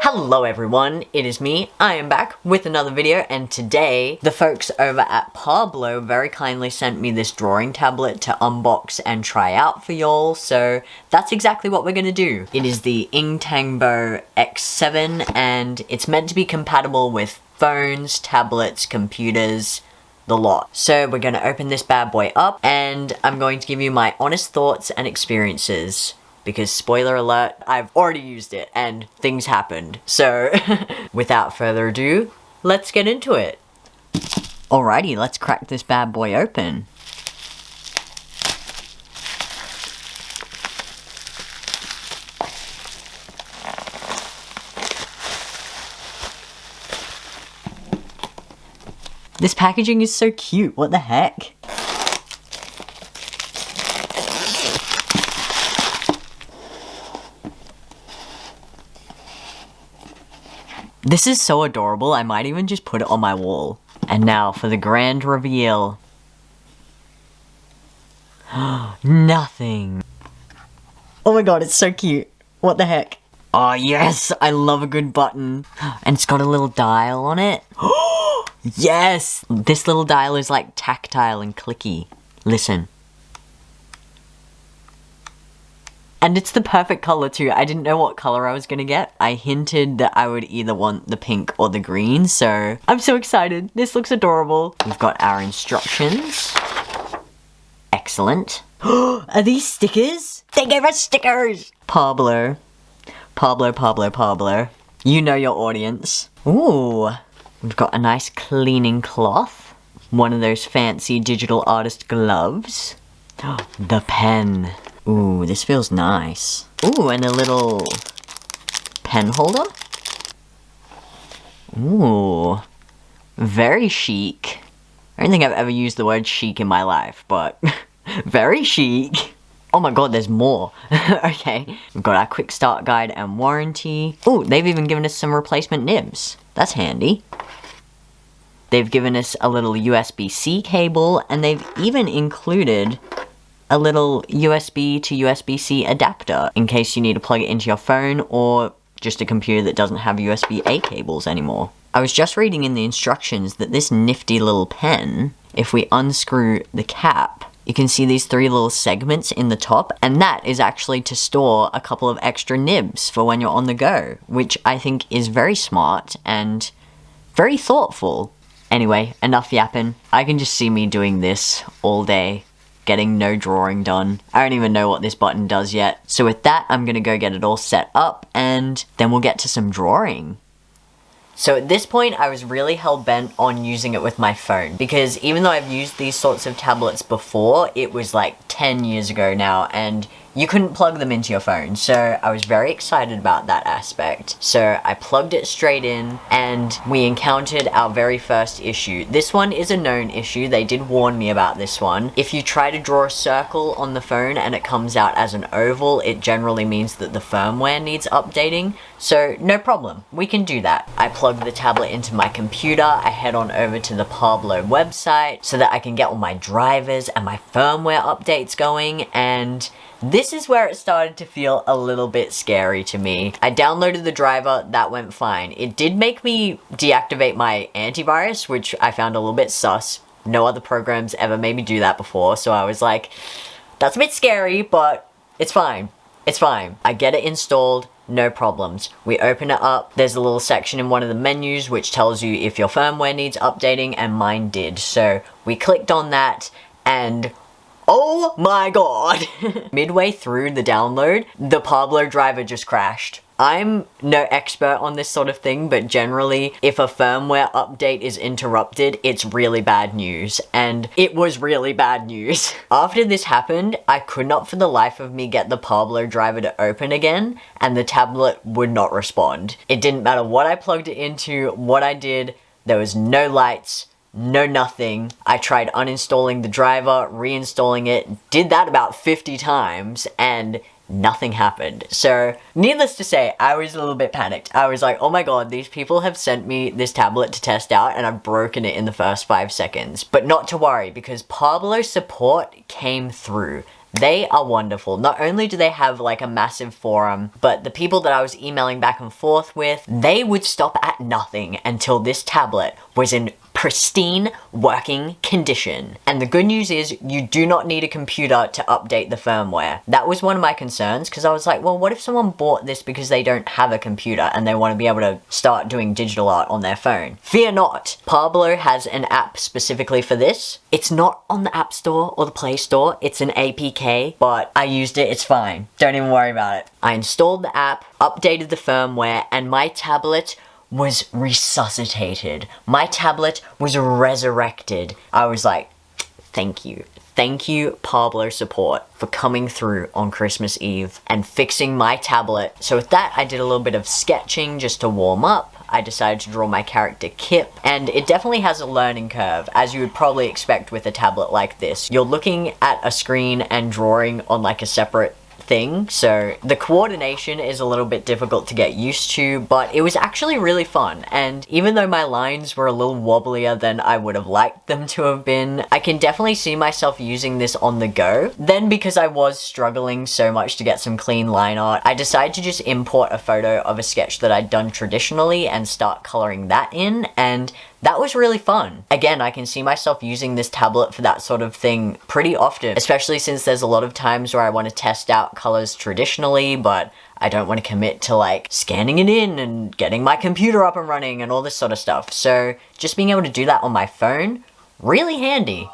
Hello everyone, it is me, I am back with another video, and today the folks over at Parblo very kindly sent me this drawing tablet to unbox and try out for y'all, so that's exactly what we're gonna do. It is the Intangbo X7 and it's meant to be compatible with phones, tablets, computers, the lot. So we're gonna open this bad boy up and I'm going to give you my honest thoughts and experiences. Because spoiler alert, I've already used it and things happened. So without further ado, let's get into it. Alrighty, let's crack this bad boy open. This packaging is so cute, what the heck? This is so adorable, I might even just put it on my wall. And now for the grand reveal. Nothing. Oh my god, it's so cute. What the heck? Oh yes, I love a good button. And it's got a little dial on it. Yes! This little dial is like tactile and clicky. Listen. And it's the perfect color too. I didn't know what color I was gonna get. I hinted that I would either want the pink or the green, so I'm so excited. This looks adorable. We've got our instructions. Excellent. Are these stickers? They gave us stickers! Parblo. Parblo. You know your audience. Ooh. We've got a nice cleaning cloth. One of those fancy digital artist gloves. The pen. Ooh, this feels nice. Ooh, and a little pen holder. Ooh, very chic. I don't think I've ever used the word chic in my life, but very chic. Oh my god, there's more. Okay, we've got our quick start guide and warranty. Ooh, they've even given us some replacement nibs. That's handy. They've given us a little USB-C cable, and they've even included a little USB to USB-C adapter in case you need to plug it into your phone or just a computer that doesn't have USB-A cables anymore. I was just reading in the instructions that this nifty little pen, if we unscrew the cap, you can see these three little segments in the top, and that is actually to store a couple of extra nibs for when you're on the go, which I think is very smart and very thoughtful. Anyway, enough yapping. I can just see me doing this all day, getting no drawing done. I don't even know what this button does yet. So with that, I'm gonna go get it all set up and then we'll get to some drawing. So at this point, I was really hell-bent on using it with my phone because even though I've used these sorts of tablets before, it was like 10 years ago now and you couldn't plug them into your phone, so I was very excited about that aspect. So I plugged it straight in and we encountered our very first issue. This one is a known issue, they did warn me about this one. If you try to draw a circle on the phone and it comes out as an oval, it generally means that the firmware needs updating. So no problem, we can do that. I plug the tablet into my computer, I head on over to the Parblo website so that I can get all my drivers and my firmware updates going, and this is where it started to feel a little bit scary to me. I downloaded the driver, that went fine. It did make me deactivate my antivirus, which I found a little bit sus. No other programs ever made me do that before, so I was like, that's a bit scary, but it's fine. It's fine. I get it installed, no problems. We open it up, there's a little section in one of the menus which tells you if your firmware needs updating, and mine did. So we clicked on that, and oh my god! Midway through the download, the Parblo driver just crashed. I'm no expert on this sort of thing, but generally, if a firmware update is interrupted, it's really bad news. And it was really bad news. After this happened, I could not for the life of me get the Parblo driver to open again, and the tablet would not respond. It didn't matter what I plugged it into, what I did, there was no lights, no nothing. I tried uninstalling the driver, reinstalling it, did that about 50 times, and nothing happened. So, needless to say, I was a little bit panicked. I was like, oh my god, these people have sent me this tablet to test out and I've broken it in the first 5 seconds. But not to worry, because Parblo support came through. They are wonderful. Not only do they have like a massive forum, but the people that I was emailing back and forth with, they would stop at nothing until this tablet was in pristine working condition. And the good news is you do not need a computer to update the firmware. That was one of my concerns, because I was like, well, what if someone bought this because they don't have a computer and they want to be able to start doing digital art on their phone? Fear not. Parblo has an app specifically for this. It's not on the App Store or the Play Store. It's an APK, but I used it. It's fine. Don't even worry about it. I installed the app, updated the firmware, and my tablet was resuscitated. My tablet was resurrected. I was like, thank you. Thank you, Parblo support, for coming through on Christmas Eve and fixing my tablet. So with that, I did a little bit of sketching just to warm up. I decided to draw my character Kip, and it definitely has a learning curve, as you would probably expect with a tablet like this. You're looking at a screen and drawing on like a separate thing, so the coordination is a little bit difficult to get used to, but it was actually really fun. And even though my lines were a little wobblier than I would have liked them to have been, I can definitely see myself using this on the go. Then, because I was struggling so much to get some clean line art, I decided to just import a photo of a sketch that I'd done traditionally and start coloring that in, and that was really fun. Again, I can see myself using this tablet for that sort of thing pretty often, especially since there's a lot of times where I want to test out colors traditionally, but I don't want to commit to like scanning it in and getting my computer up and running and all this sort of stuff. So just being able to do that on my phone, really handy.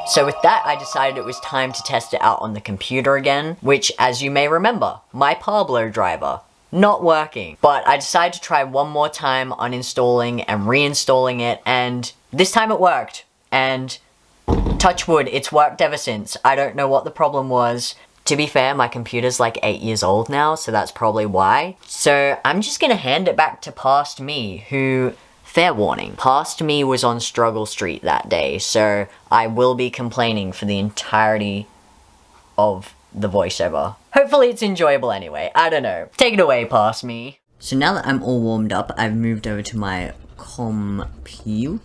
So with that, I decided it was time to test it out on the computer again, which, as you may remember, my Parblo driver, not working. But I decided to try one more time uninstalling and reinstalling it, and this time it worked. And touch wood, it's worked ever since. I don't know what the problem was. To be fair, my computer's like 8 years old now, so that's probably why. So I'm just gonna hand it back to past me, who, fair warning, past me was on Struggle Street that day, so I will be complaining for the entirety of the voiceover. Hopefully it's enjoyable anyway, I don't know. Take it away, past me. So now that I'm all warmed up, I've moved over to my computer.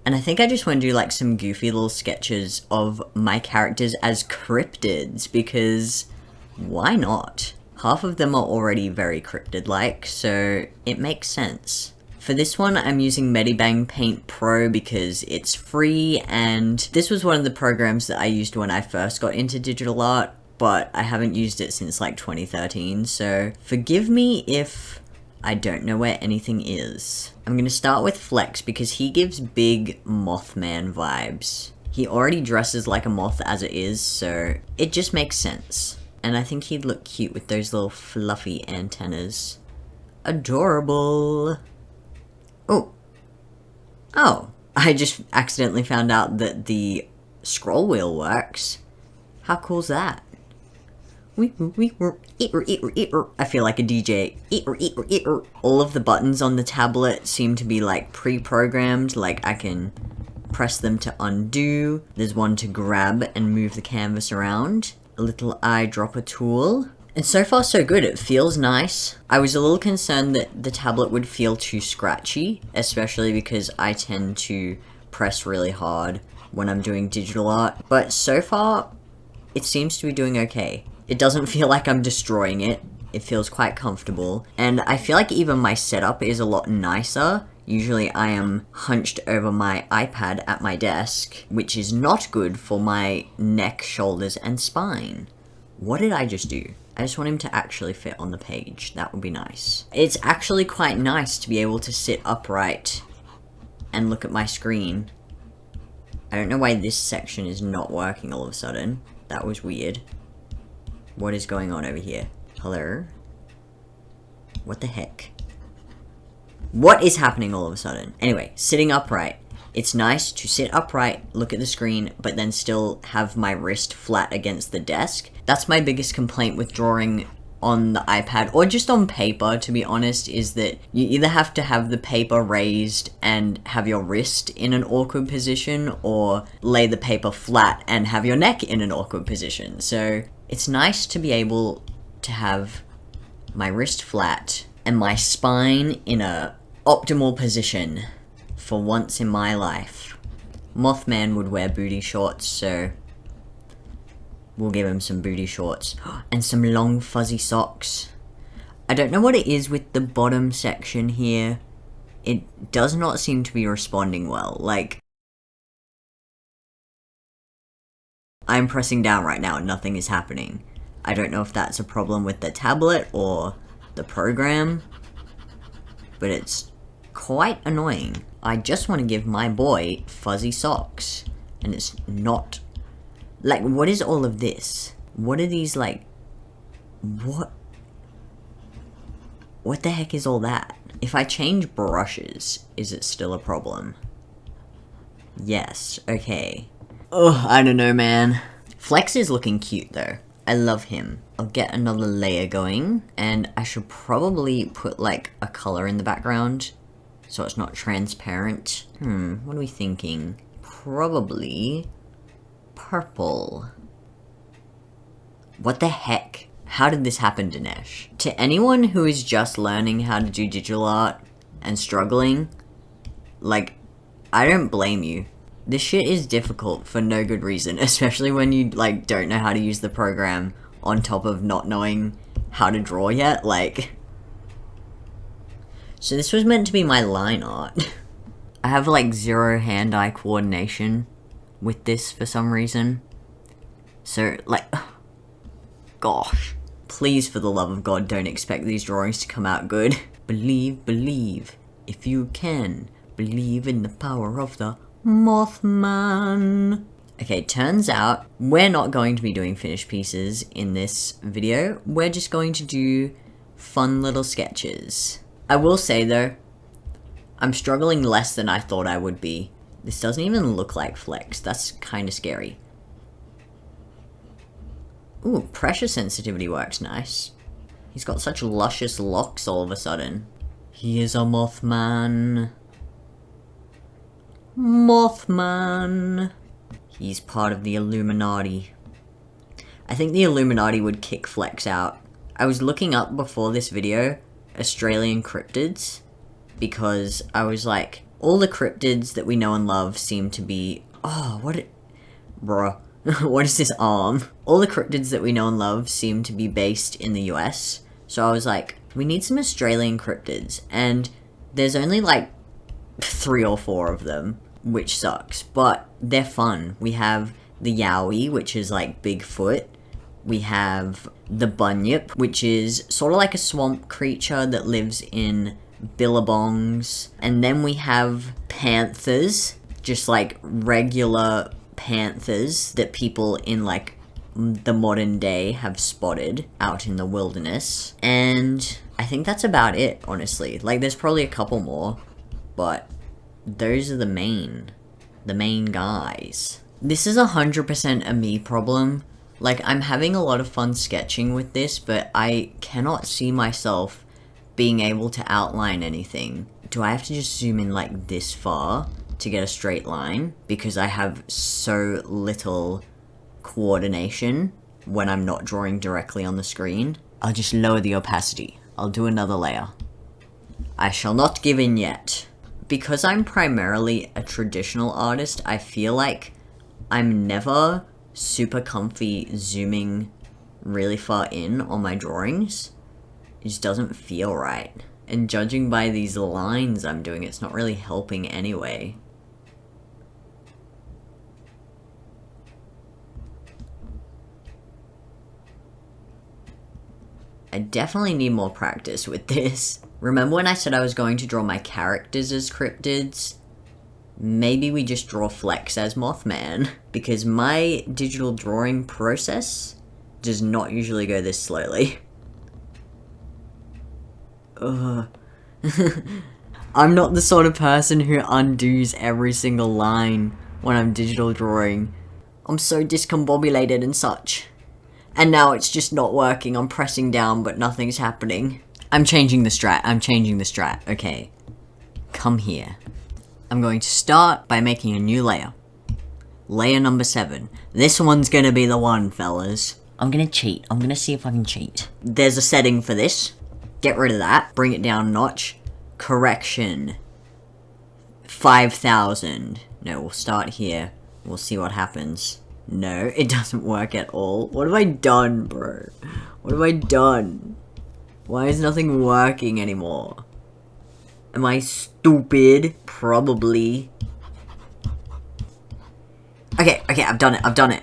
And I think I just want to do like some goofy little sketches of my characters as cryptids, because why not? Half of them are already very cryptid-like, so it makes sense. For this one, I'm using Medibang Paint Pro because it's free, and this was one of the programs that I used when I first got into digital art, but I haven't used it since like 2013, so forgive me if I don't know where anything is. I'm gonna start with Flex because he gives big Mothman vibes. He already dresses like a moth as it is, so it just makes sense. And I think he'd look cute with those little fluffy antennas. Adorable. Oh. Oh. I just accidentally found out that the scroll wheel works. How cool's that? I feel like a DJ. All of the buttons on the tablet seem to be like pre-programmed, like I can press them to undo. There's one to grab and move the canvas around. A little eyedropper tool. And so far so good, it feels nice. I was a little concerned that the tablet would feel too scratchy, especially because I tend to press really hard when I'm doing digital art, but so far, it seems to be doing okay. It doesn't feel like I'm destroying it, it feels quite comfortable, and I feel like even my setup is a lot nicer. Usually I am hunched over my iPad at my desk, which is not good for my neck, shoulders, and spine. What did I just do? I just want him to actually fit on the page, that would be nice. It's actually quite nice to be able to sit upright and look at my screen. I don't know why this section is not working all of a sudden. That was weird. What is going on over here? Hello? What the heck? What is happening all of a sudden? Anyway, sitting upright. It's nice to sit upright, look at the screen, but then still have my wrist flat against the desk. That's my biggest complaint with drawing on the iPad, or just on paper, to be honest, is that you either have to have the paper raised and have your wrist in an awkward position, or lay the paper flat and have your neck in an awkward position. So it's nice to be able to have my wrist flat and my spine in a optimal position for once in my life. Mothman would wear booty shorts, so we'll give him some booty shorts. And some long fuzzy socks. I don't know what it is with the bottom section here. It does not seem to be responding well. Like, I'm pressing down right now and nothing is happening. I don't know if that's a problem with the tablet or the program, but it's quite annoying. I just want to give my boy fuzzy socks, and it's not. Like, what is all of this? What are these, like, what the heck is all that? If I change brushes, is it still a problem? Yes, okay. Ugh, I don't know, man. Flex is looking cute, though. I love him. I'll get another layer going, and I should probably put, like, a color in the background, so it's not transparent. What are we thinking? Probably purple. What the heck? How did this happen, Dinesh? To anyone who is just learning how to do digital art and struggling, like, I don't blame you. This shit is difficult for no good reason, especially when you, like, don't know how to use the program on top of not knowing how to draw yet, like. So this was meant to be my line art. I have, like, zero hand-eye coordination with this for some reason. So, like, gosh. Please, for the love of God, don't expect these drawings to come out good. Believe, believe, if you can. Believe in the power of the Mothman. Okay, turns out we're not going to be doing finished pieces in this video. We're just going to do fun little sketches. I will say, though, I'm struggling less than I thought I would be. This doesn't even look like Flex. That's kind of scary. Ooh, pressure sensitivity works nice. He's got such luscious locks all of a sudden. He is a Mothman. Mothman. He's part of the Illuminati. I think the Illuminati would kick Flex out. I was looking up before this video Australian cryptids, because I was like, all the cryptids that we know and love seem to be, bruh, what is this arm? All the cryptids that we know and love seem to be based in the US, so I was like, we need some Australian cryptids, and there's only like 3 or 4 of them, which sucks, but they're fun. We have the Yowie, which is like Bigfoot. We have the Bunyip, which is sort of like a swamp creature that lives in billabongs. And then we have panthers, just like regular panthers that people in like the modern day have spotted out in the wilderness. And I think that's about it, honestly. Like, there's probably a couple more, but those are the main guys. This is 100% a me problem. Like, I'm having a lot of fun sketching with this, but I cannot see myself being able to outline anything. Do I have to just zoom in like this far to get a straight line? Because I have so little coordination when I'm not drawing directly on the screen. I'll just lower the opacity. I'll do another layer. I shall not give in yet. Because I'm primarily a traditional artist, I feel like I'm never super comfy zooming really far in on my drawings. It just doesn't feel right. And judging by these lines I'm doing, it's not really helping anyway. I definitely need more practice with this. Remember when I said I was going to draw my characters as cryptids? Maybe we just draw Flex as Mothman, because my digital drawing process does not usually go this slowly. Ugh. I'm not the sort of person who undoes every single line when I'm digital drawing. I'm so discombobulated and such. And now it's just not working. I'm pressing down, but nothing's happening. I'm changing the strat. Okay. Come here. I'm going to start by making a new layer. Layer number 7. This one's gonna be the one, fellas. I'm gonna cheat. I'm gonna see if I can cheat. There's a setting for this. Get rid of that. Bring it down a notch. Correction. 5,000. No, we'll start here. We'll see what happens. No, it doesn't work at all. What have I done, bro? What have I done? Why is nothing working anymore? Am I stupid? Probably. Okay, I've done it.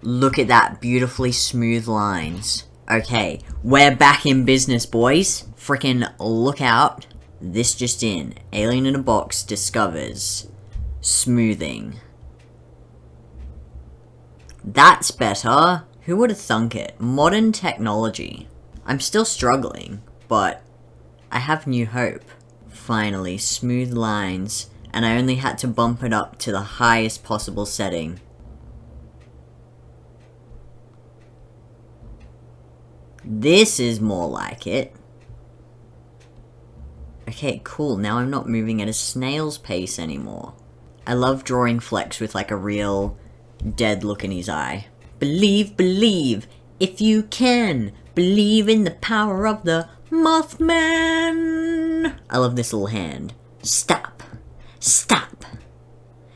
Look at that, beautifully smooth lines. Okay, we're back in business, boys. Frickin' look out. This just in. Alien in a Box discovers smoothing. That's better. Who would have thunk it? Modern technology. I'm still struggling, but I have new hope. Finally, smooth lines, and I only had to bump it up to the highest possible setting. This is more like it. Okay, cool, now I'm not moving at a snail's pace anymore. I love drawing Flex with like a real dead look in his eye. Believe, believe, if you can. Believe in the power of the Mothman. I love this little hand. Stop. Stop.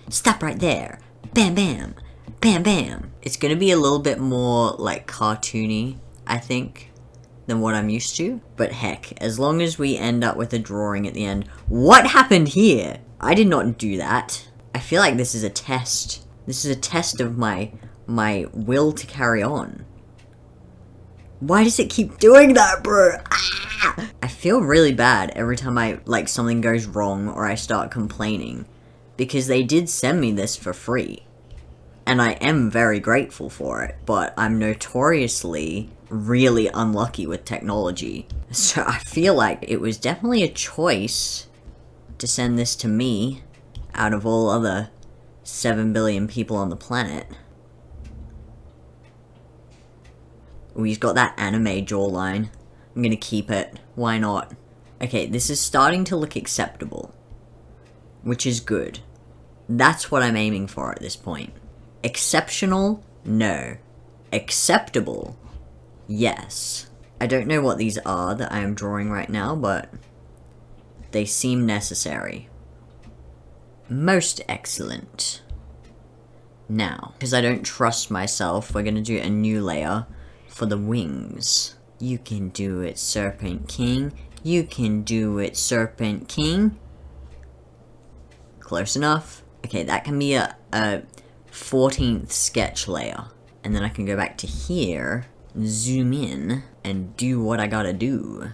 Stop right there. Bam, bam. Bam, bam. It's gonna be a little bit more, like, cartoony, I think, than what I'm used to. But heck, as long as we end up with a drawing at the end. What happened here? I did not do that. I feel like this is a test. This is a test of my will to carry on. Why does it keep doing that, bro? Ah! I feel really bad every time something goes wrong or I start complaining. Because they did send me this for free. And I am very grateful for it, but I'm notoriously really unlucky with technology. So I feel like it was definitely a choice to send this to me out of all other 7 billion people on the planet. Ooh, he's got that anime jawline. I'm gonna keep it. Why not? Okay, this is starting to look acceptable. Which is good. That's what I'm aiming for at this point. Exceptional? No. Acceptable? Yes. I don't know what these are that I am drawing right now, but they seem necessary. Most excellent. Now, because I don't trust myself, we're gonna do a new layer for the wings. You can do it, Serpent King. You can do it, Serpent King. Close enough. Okay, that can be a 14th sketch layer. And then I can go back to here, zoom in, and do what I gotta do.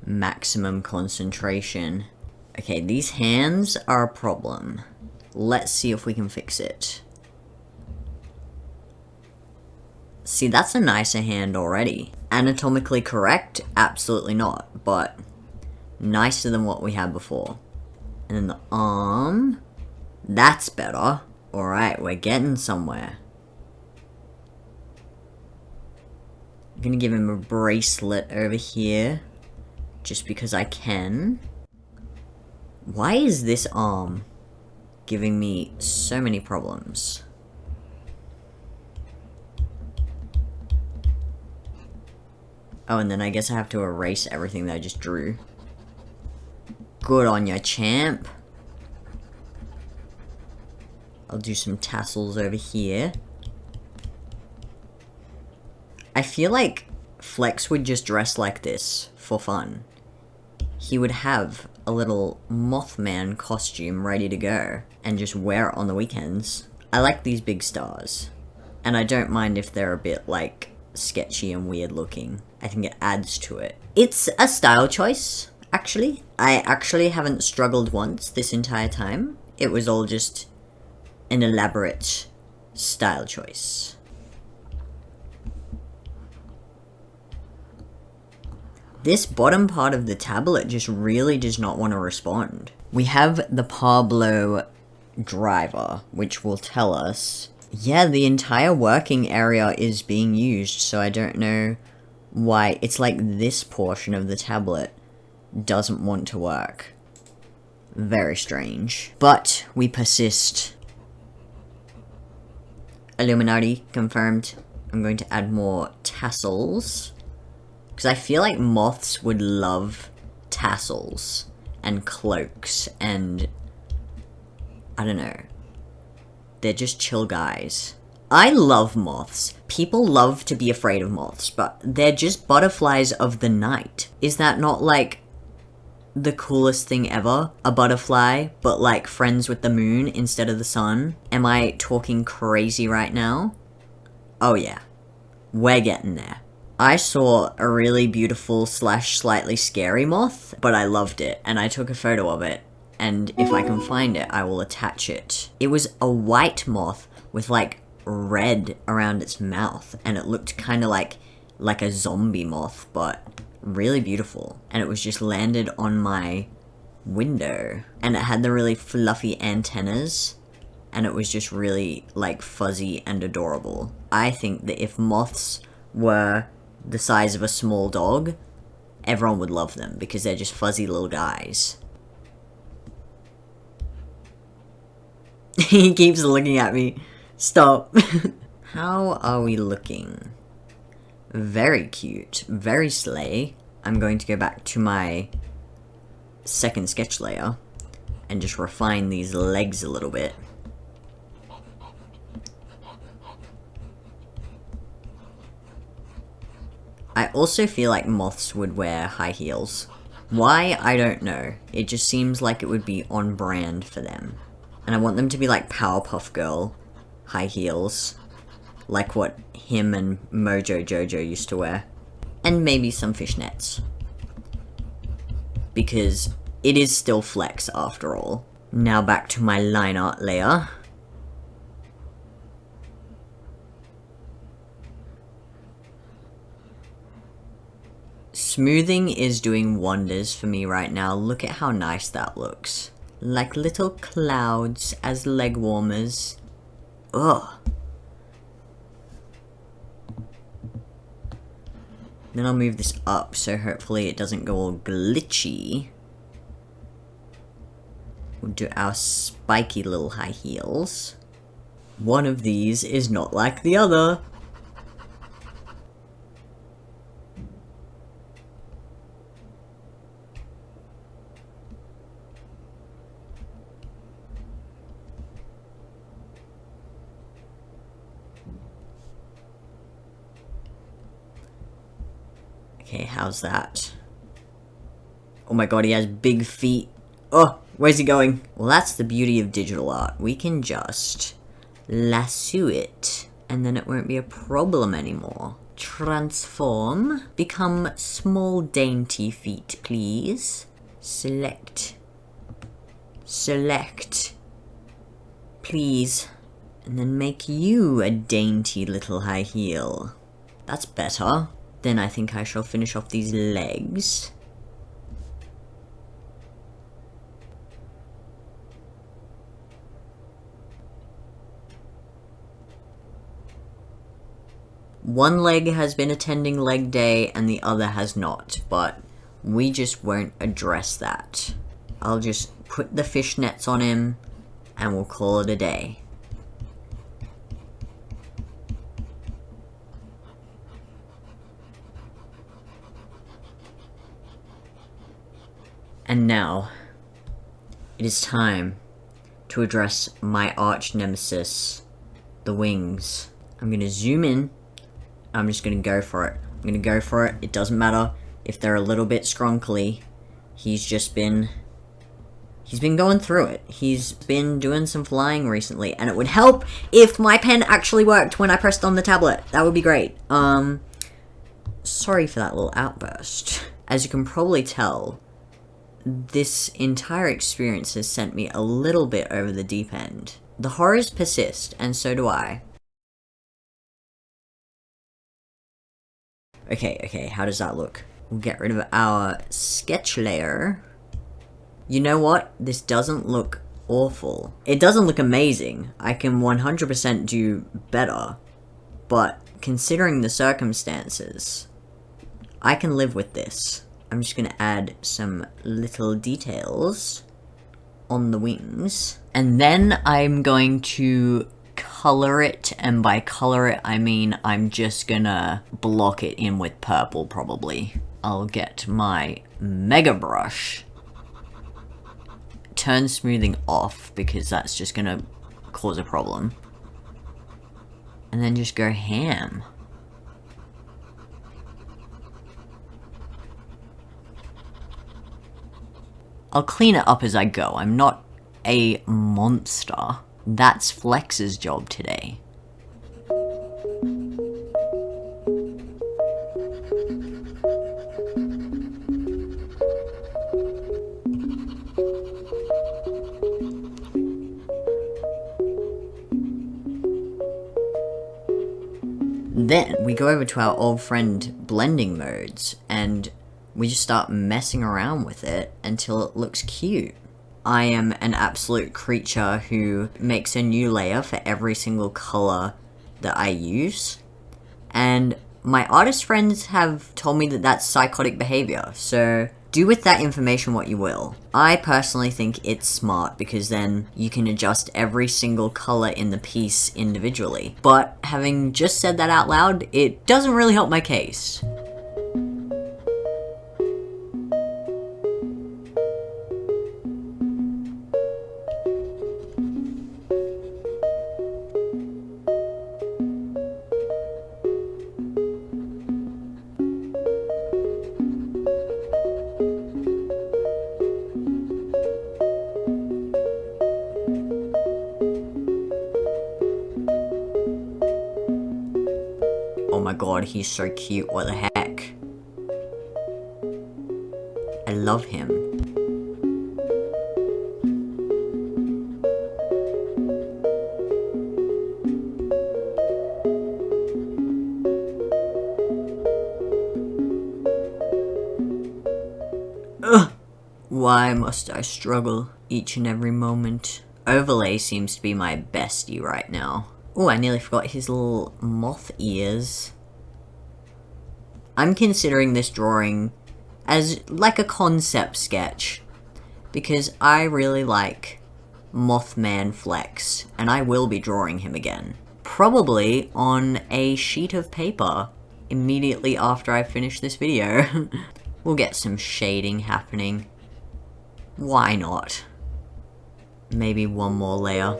Maximum concentration. Okay, these hands are a problem. Let's see if we can fix it. See, that's a nicer hand already. Anatomically correct? Absolutely not, but Nicer than what we had before. And then the arm. That's better. Alright, we're getting somewhere. I'm gonna give him a bracelet over here. Just because I can. Why is this arm giving me so many problems? Oh, and then I guess I have to erase everything that I just drew. Good on ya, champ. I'll do some tassels over here. I feel like Flex would just dress like this for fun. He would have a little Mothman costume ready to go and just wear it on the weekends. I like these big stars. And I don't mind if they're a bit, like, sketchy and weird looking. I think it adds to it. It's a style choice, actually. I actually haven't struggled once this entire time. It was all just an elaborate style choice. This bottom part of the tablet just really does not want to respond. We have the Parblo driver, which will tell us, yeah, the entire working area is being used, so I don't know why. It's like this portion of the tablet doesn't want to work. Very strange. But we persist. Illuminati confirmed. I'm going to add more tassels. Because I feel like moths would love tassels and cloaks and I don't know. They're just chill guys. I love moths. People love to be afraid of moths, but they're just butterflies of the night. Is that not like the coolest thing ever? A butterfly, but like friends with the moon instead of the sun? Am I talking crazy right now? Oh yeah. We're getting there. I saw a really beautiful / slightly scary moth, but I loved it, and I took a photo of it, and if I can find it, I will attach it. It was a white moth with like red around its mouth, and it looked kind of like a zombie moth, but really beautiful. And it was just landed on my window, and it had the really fluffy antennas, and it was just really like fuzzy and adorable. I think that if moths were the size of a small dog, everyone would love them because they're just fuzzy little guys. He keeps looking at me. Stop. How are we looking? Very cute. Very slay. I'm going to go back to my second sketch layer and just refine these legs a little bit. I also feel like moths would wear high heels. Why? I don't know. It just seems like it would be on brand for them. And I want them to be like Powerpuff Girl high heels. Like what him and Mojo Jojo used to wear. And maybe some fishnets. Because it is still Flex after all. Now back to my line art layer. Smoothing is doing wonders for me right now. Look at how nice that looks. Like little clouds as leg warmers. Ugh. Then I'll move this up so hopefully it doesn't go all glitchy. We'll do our spiky little high heels. One of these is not like the other. Okay, how's that? Oh my god, he has big feet. Oh, where's he going? Well, that's the beauty of digital art. We can just lasso it, and then it won't be a problem anymore. Transform. Become small dainty feet, please. Select. Select. Please. And then make you a dainty little high heel. That's better. Then I think I shall finish off these legs. One leg has been attending leg day and the other has not, but we just won't address that. I'll just put the fishnets on him and we'll call it a day. And now, it is time to address my arch nemesis, the wings. I'm gonna zoom in. I'm just gonna go for it. I'm gonna go for it. It doesn't matter if they're a little bit scrunkly. He's been going through it. He's been doing some flying recently, and it would help if my pen actually worked when I pressed on the tablet. That would be great. Sorry for that little outburst. As you can probably tell, this entire experience has sent me a little bit over the deep end. The horrors persist, and so do I. Okay, how does that look? We'll get rid of our sketch layer. You know what? This doesn't look awful. It doesn't look amazing. I can 100% do better. But considering the circumstances, I can live with this. I'm just gonna add some little details on the wings. And then I'm going to color it, and by color it, I mean I'm just gonna block it in with purple, probably. I'll get my mega brush. Turn smoothing off, because that's just gonna cause a problem. And then just go ham. I'll clean it up as I go. I'm not a monster. That's Flex's job today. Then we go over to our old friend blending modes, and we just start messing around with it until it looks cute. I am an absolute creature who makes a new layer for every single color that I use, and my artist friends have told me that that's psychotic behavior, so do with that information what you will. I personally think it's smart, because then you can adjust every single color in the piece individually. But having just said that out loud, it doesn't really help my case. Oh my god, he's so cute, what the heck. I love him. Ugh! Why must I struggle each and every moment? Overlay seems to be my bestie right now. Oh, I nearly forgot his little moth ears. I'm considering this drawing as like a concept sketch, because I really like Mothman Flex, and I will be drawing him again. Probably on a sheet of paper immediately after I finish this video. We'll get some shading happening. Why not? Maybe one more layer.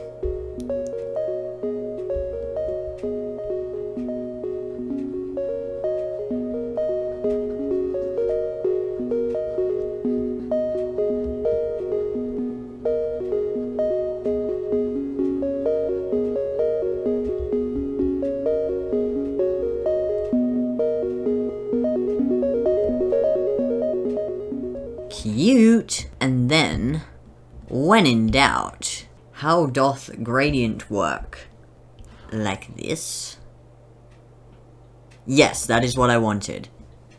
Cute! And then, when in doubt, how doth gradient work? Like this? Yes, that is what I wanted.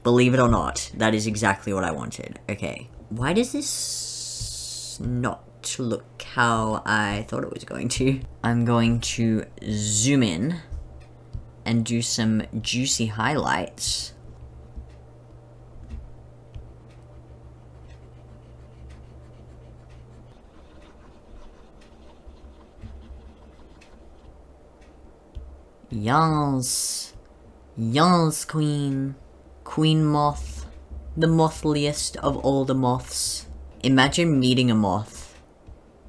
Believe it or not, that is exactly what I wanted. Okay. Why does this not look how I thought it was going to? I'm going to zoom in and do some juicy highlights. Yes. Yes, Queen. Queen Moth. The mothliest of all the moths. Imagine meeting a moth,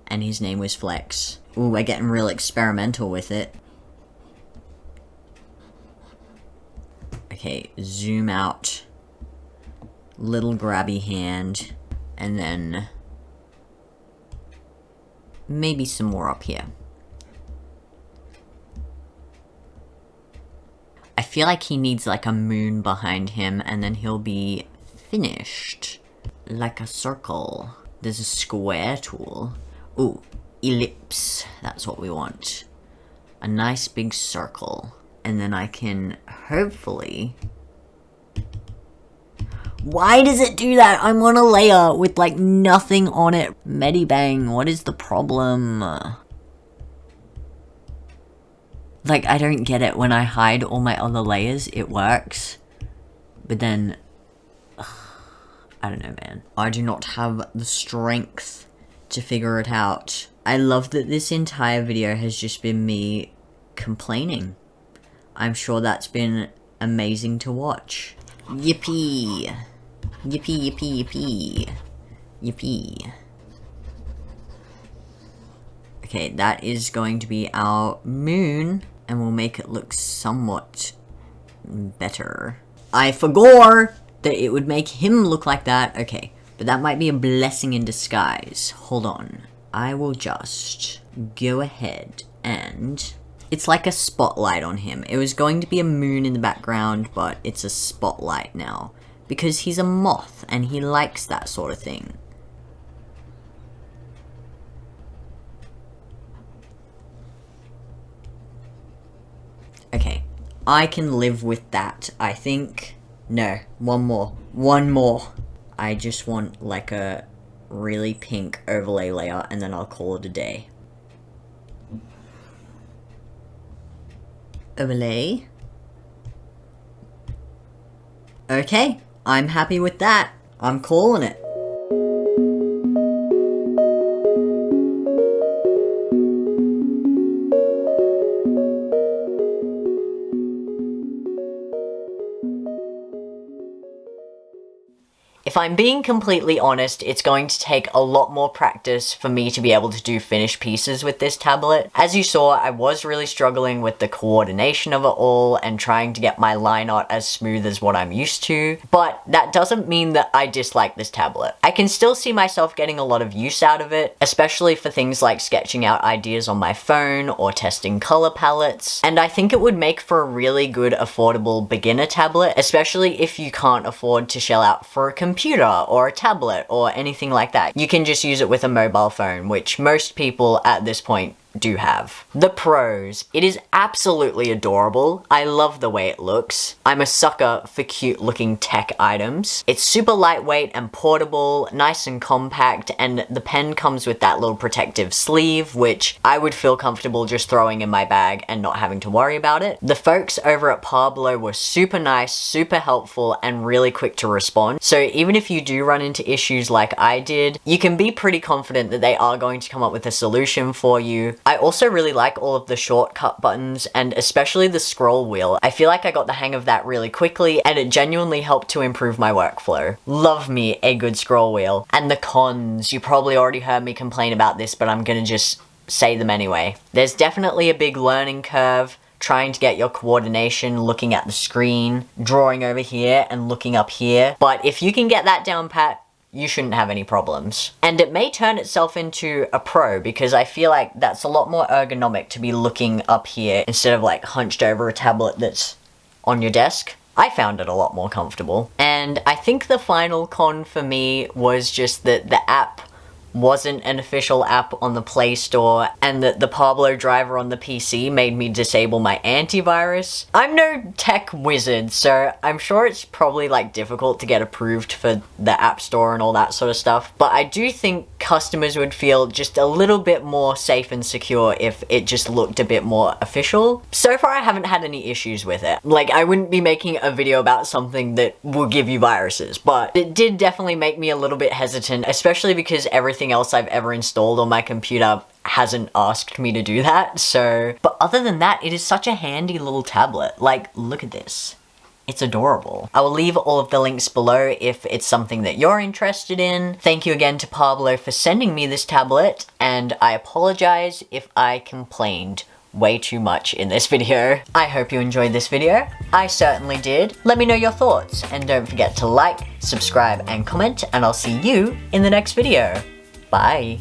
and his name was Flex. Ooh, we're getting real experimental with it. Okay, zoom out. Little grabby hand. And then maybe some more up here. I feel like he needs like a moon behind him, and then he'll be finished. Like a circle. There's a square tool. Ooh, ellipse. That's what we want. A nice big circle. And then I can hopefully... Why does it do that? I'm on a layer with like nothing on it. Medibang, what is the problem? Like, I don't get it. When I hide all my other layers, it works. But then... I don't know, man. I do not have the strength to figure it out. I love that this entire video has just been me complaining. I'm sure that's been amazing to watch. Yippee! Yippee, yippee, yippee. Yippee. Okay, that is going to be our moon, and we'll make it look somewhat better. I forgot that it would make him look like that. Okay, but that might be a blessing in disguise. Hold on. I will just go ahead and... It's like a spotlight on him. It was going to be a moon in the background, but it's a spotlight now. Because he's a moth, and he likes that sort of thing. Okay, I can live with that, I think. No, one more. One more. I just want like a really pink overlay layer, and then I'll call it a day. Overlay. Okay, I'm happy with that. I'm calling it. If I'm being completely honest, it's going to take a lot more practice for me to be able to do finished pieces with this tablet. As you saw, I was really struggling with the coordination of it all and trying to get my line art as smooth as what I'm used to, but that doesn't mean that I dislike this tablet. I can still see myself getting a lot of use out of it, especially for things like sketching out ideas on my phone or testing color palettes, and I think it would make for a really good affordable beginner tablet, especially if you can't afford to shell out for a computer or a tablet or anything like that. You can just use it with a mobile phone, which most people at this point do have. The pros. It is absolutely adorable. I love the way it looks. I'm a sucker for cute looking tech items. It's super lightweight and portable, nice and compact, and the pen comes with that little protective sleeve, which I would feel comfortable just throwing in my bag and not having to worry about it. The folks over at Parblo were super nice, super helpful, and really quick to respond. So even if you do run into issues like I did, you can be pretty confident that they are going to come up with a solution for you. I also really like all of the shortcut buttons, and especially the scroll wheel. I feel like I got the hang of that really quickly, and it genuinely helped to improve my workflow. Love me a good scroll wheel. And the cons, you probably already heard me complain about this, but I'm gonna just say them anyway. There's definitely a big learning curve, trying to get your coordination, looking at the screen, drawing over here and looking up here. But if you can get that down pat, you shouldn't have any problems. And it may turn itself into a pro, because I feel like that's a lot more ergonomic to be looking up here instead of like hunched over a tablet that's on your desk. I found it a lot more comfortable. And I think the final con for me was just that the app wasn't an official app on the Play Store, and that the Parblo driver on the PC made me disable my antivirus. I'm no tech wizard, so I'm sure it's probably like difficult to get approved for the App Store and all that sort of stuff, but I do think customers would feel just a little bit more safe and secure if it just looked a bit more official. So far I haven't had any issues with it. Like, I wouldn't be making a video about something that will give you viruses, but it did definitely make me a little bit hesitant, especially because everything else I've ever installed on my computer hasn't asked me to do that, so... But other than that, it is such a handy little tablet. Like, look at this. It's adorable. I will leave all of the links below if it's something that you're interested in. Thank you again to Parblo for sending me this tablet, and I apologize if I complained way too much in this video. I hope you enjoyed this video. I certainly did. Let me know your thoughts, and don't forget to like, subscribe, and comment, and I'll see you in the next video. Bye.